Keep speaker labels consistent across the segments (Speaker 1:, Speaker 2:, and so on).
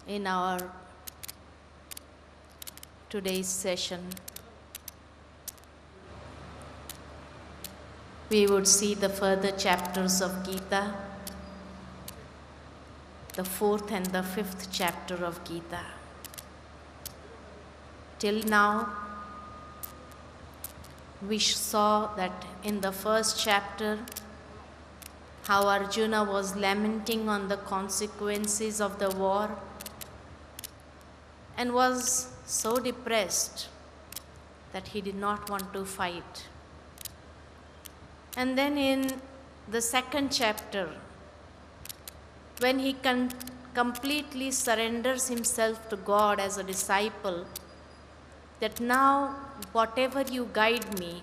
Speaker 1: In our today's session, we would see the further chapters of Gita, the 4th and the 5th chapter of Gita. Till now, we saw that in the first chapter, how Arjuna was lamenting on the consequences of the war and was so depressed that he did not want to fight. And then in the second chapter, when he completely surrenders himself to God as a disciple, that now whatever you guide me,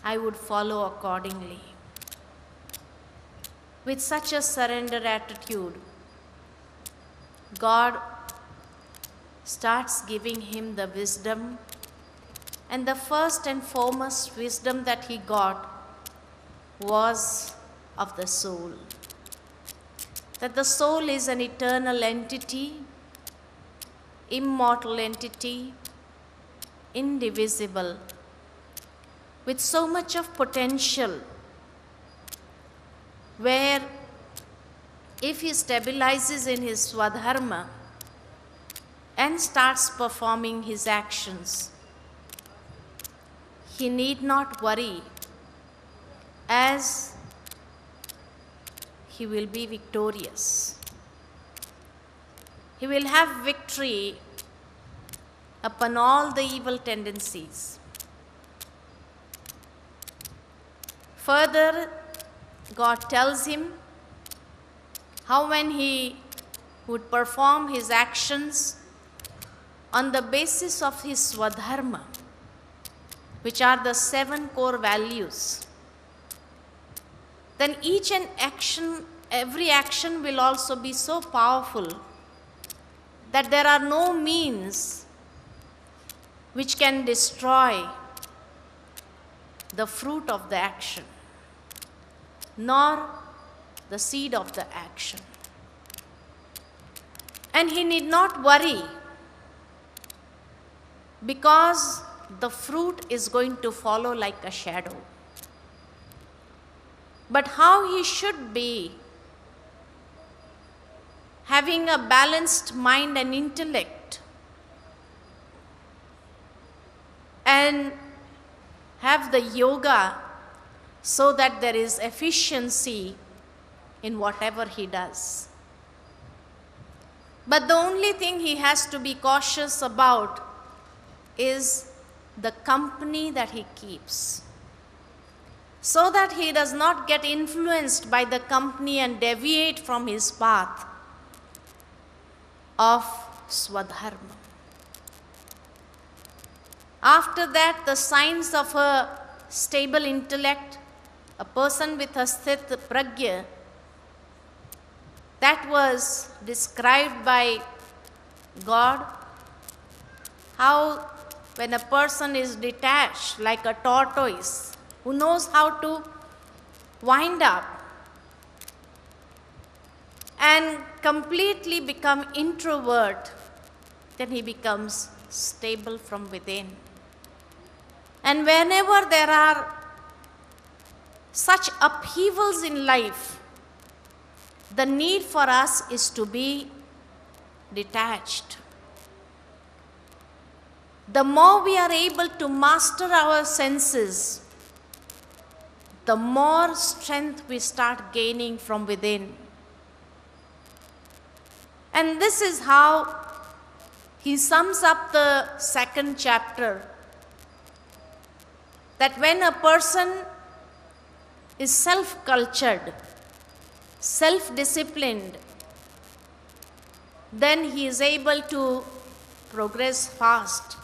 Speaker 1: I would follow accordingly. With such a surrender attitude, God starts giving him the wisdom, and the first and foremost wisdom that he got was of the soul. That the soul is an eternal entity, immortal entity, indivisible, with so much of potential, where if he stabilizes in his swadharma and starts performing his actions, he need not worry, as he will be victorious. He will have victory upon all the evil tendencies. Further, God tells him how when he would perform his actions on the basis of his swadharma, which are the 7 core values, then every action will also be so powerful that there are no means which can destroy the fruit of the action, nor the seed of the action. And he need not worry, because the fruit is going to follow like a shadow. But how he should be, having a balanced mind and intellect, and have the yoga so that there is efficiency in whatever he does. But the only thing he has to be cautious about is the company that he keeps, so that he does not get influenced by the company and deviate from his path of swadharma. After that, the signs of a stable intellect, a person with a sthit pragya, that was described by God, how when a person is detached like a tortoise, who knows how to wind up and completely become introvert, then he becomes stable from within. And whenever there are such upheavals in life, the need for us is to be detached. The more we are able to master our senses, the more strength we start gaining from within. And this is how he sums up the second chapter, that when a person is self-cultured, self-disciplined, then he is able to progress fast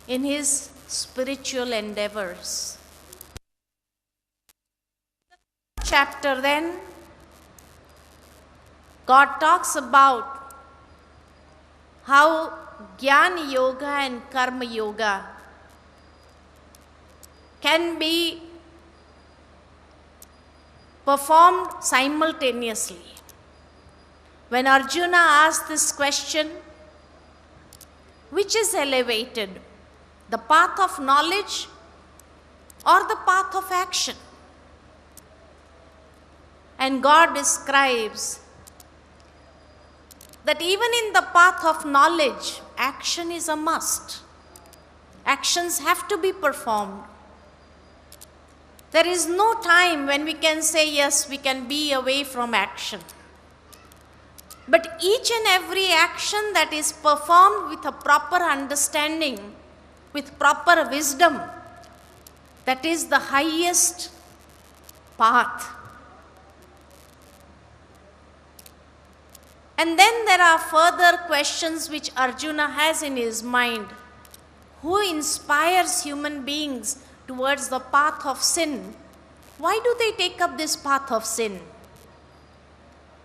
Speaker 1: in his spiritual endeavors. Chapter then, God talks about how Jnana Yoga and Karma Yoga can be performed simultaneously. When Arjuna asked this question, which is elevated, the path of knowledge or the path of action? And God describes that even in the path of knowledge, action is a must. Actions have to be performed. There is no time when we can say, yes, we can be away from action. But each and every action that is performed with a proper understanding, with proper wisdom, that is the highest path. And then there are further questions which Arjuna has in his mind. Who inspires human beings towards the path of sin? Why do they take up this path of sin?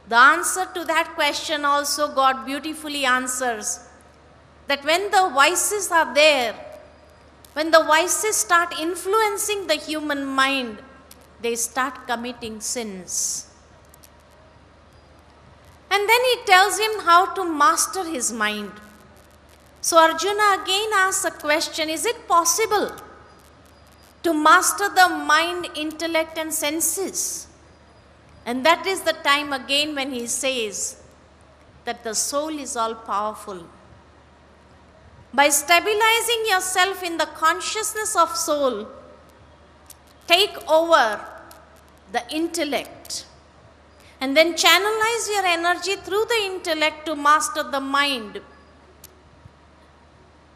Speaker 1: The answer to that question also God beautifully answers. That when the vices are there, when the vices start influencing the human mind, they start committing sins. And then he tells him how to master his mind. So Arjuna again asks a question, is it possible to master the mind, intellect and senses? And that is the time again when he says that the soul is all powerful. By stabilizing yourself in the consciousness of soul, take over the intellect. And then channelize your energy through the intellect to master the mind.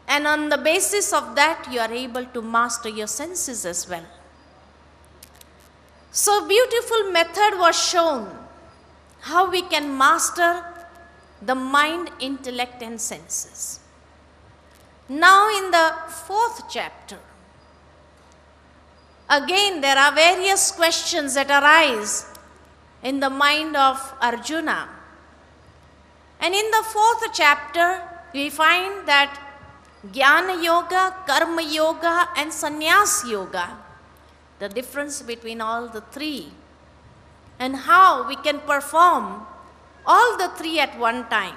Speaker 1: And on the basis of that, you are able to master your senses as well. So beautiful method was shown how we can master the mind, intellect and senses. Now in the 4th chapter, again there are various questions that arise in the mind of Arjuna. And in the 4th chapter, we find that Jnana Yoga, Karma Yoga and Sannyas Yoga, the difference between all the three, and how we can perform all the three at one time.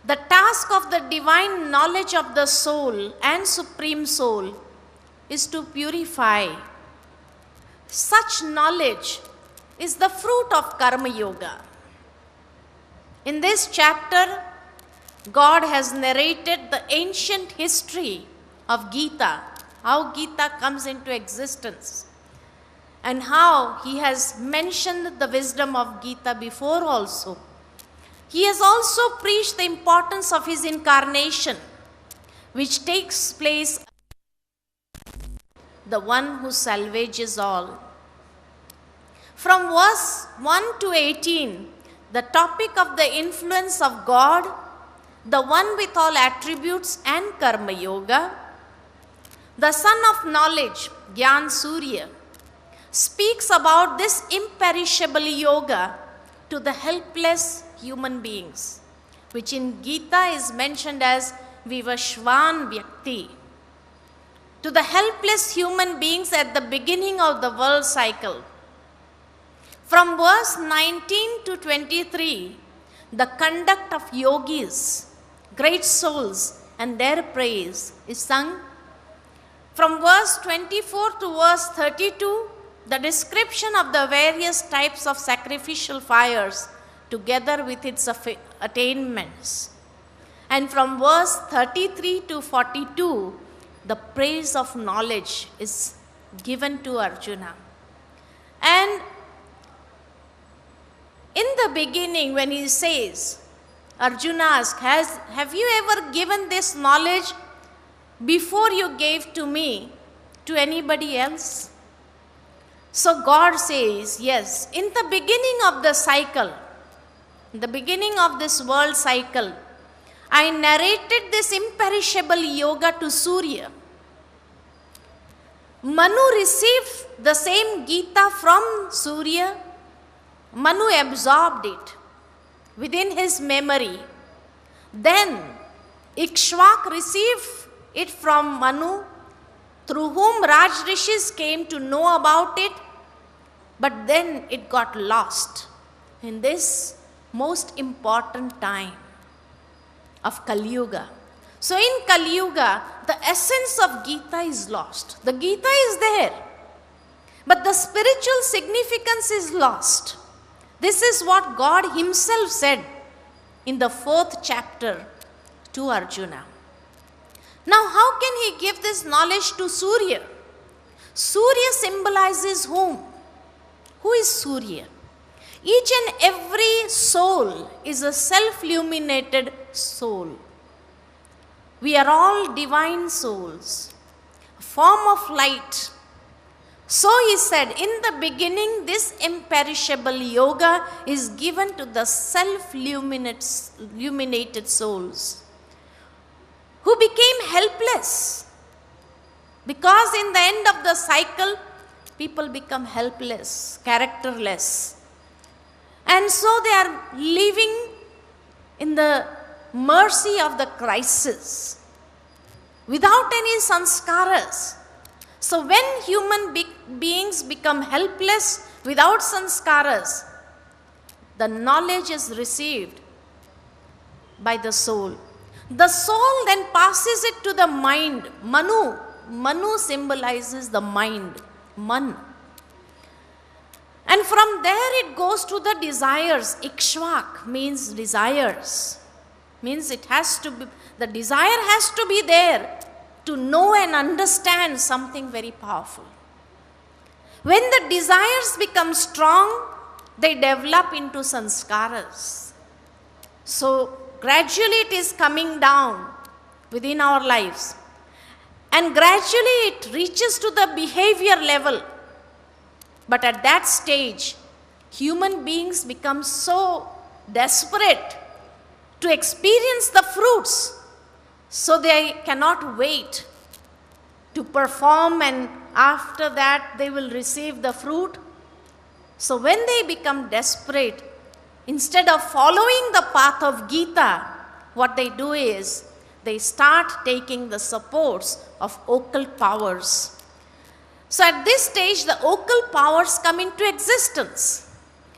Speaker 1: The task of the divine knowledge of the soul and Supreme Soul is to purify. Such knowledge is the fruit of Karma Yoga. In this chapter, God has narrated the ancient history of Gita, how Gita comes into existence, and how he has mentioned the wisdom of Gita before also. He has also preached the importance of his incarnation, which takes place the one who salvages all. From verse 1 to 18, the topic of the influence of God, the one with all attributes and Karma Yoga, the son of knowledge, Gyan Surya, speaks about this imperishable yoga to the helpless human beings, which in Gita is mentioned as Vivashvan Vyakti. To the helpless human beings at the beginning of the world cycle. From verse 19 to 23, the conduct of yogis, great souls, and their praise is sung. From verse 24 to verse 32, the description of the various types of sacrificial fires together with its attainments. And from verse 33 to 42, the praise of knowledge is given to Arjuna. And in the beginning, when he says, Arjuna asks, have you ever given this knowledge before you gave to me to anybody else? So God says, yes, in the beginning of the cycle, in the beginning of this world cycle, I narrated this imperishable yoga to Surya. Manu received the same Gita from Surya. Manu absorbed it within his memory. Then Ikshvak received it from Manu, through whom Raj Rishis came to know about it, but then it got lost. in this most important time of Kali Yuga. So in Kali Yuga, the essence of Gita is lost. The Gita is there, but the spiritual significance is lost. This is what God himself said in the 4th chapter to Arjuna. Now, how can he give this knowledge to Surya? Surya symbolizes whom? Who is Surya? Each and every soul is a self-illuminated soul. We are all divine souls, a form of light. So he said, in the beginning, this imperishable yoga is given to the self-illuminated souls who became helpless. Because in the end of the cycle, people become helpless, characterless. And so they are living in the mercy of the crisis, without any sanskaras. So when human beings become helpless without sanskaras, the knowledge is received by the soul. The soul then passes it to the mind. Manu. Manu symbolizes the mind. Man. And from there it goes to the desires. Ikshvak means desires. Means it has to be, the desire has to be there to know and understand something very powerful. When the desires become strong, they develop into sanskaras. So gradually it is coming down within our lives. And gradually it reaches to the behavior level. But at that stage, human beings become so desperate to experience the fruits, so they cannot wait to perform, and after that they will receive the fruit. So when they become desperate, instead of following the path of Gita, what they do is they start taking the supports of occult powers. So at this stage, the occult powers come into existence.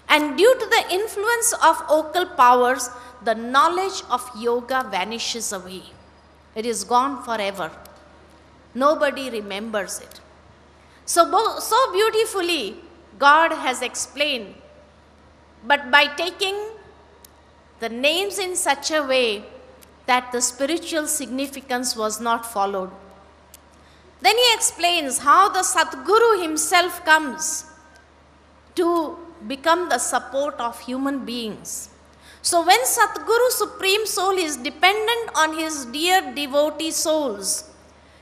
Speaker 1: And due to the influence of occult powers, the knowledge of yoga vanishes away. It is gone forever. Nobody remembers it. So beautifully, God has explained. But by taking the names in such a way that the spiritual significance was not followed. Then he explains how the Sadguru himself comes to become the support of human beings. So when Sadguru Supreme Soul is dependent on his dear devotee souls,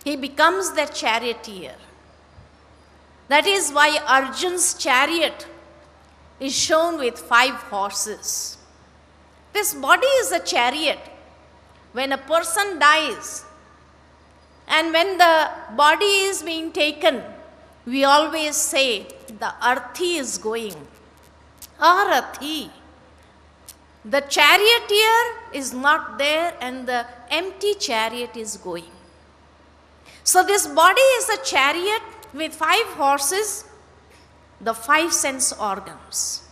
Speaker 1: he becomes their charioteer. That is why Arjun's chariot is shown with 5 horses. This body is a chariot. When a person dies, and when the body is being taken, we always say, the arthi is going. Arathi. The charioteer is not there and the empty chariot is going. So this body is a chariot with 5 horses, the 5 sense organs.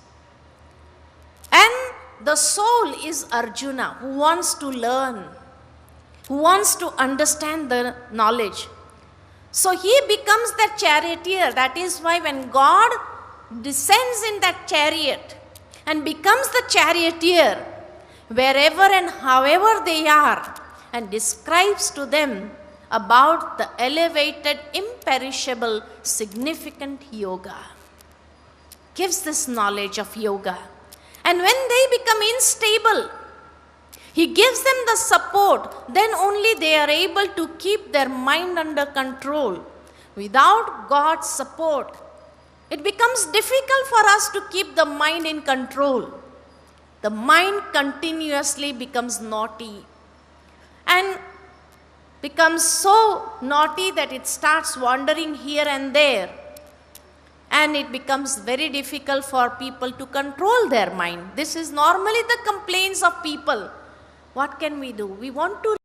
Speaker 1: And the soul is Arjuna, who wants to learn, who wants to understand the knowledge. So he becomes that charioteer. That is why when God descends in that chariot and becomes the charioteer, wherever and however they are, and describes to them about the elevated, imperishable, significant yoga. Gives this knowledge of yoga. And when they become unstable, he gives them the support. Then only they are able to keep their mind under control. Without God's support, it becomes difficult for us to keep the mind in control. The mind continuously becomes naughty and becomes so naughty that it starts wandering here and there. And it becomes very difficult for people to control their mind. This is normally the complaints of people. What can we do? We want to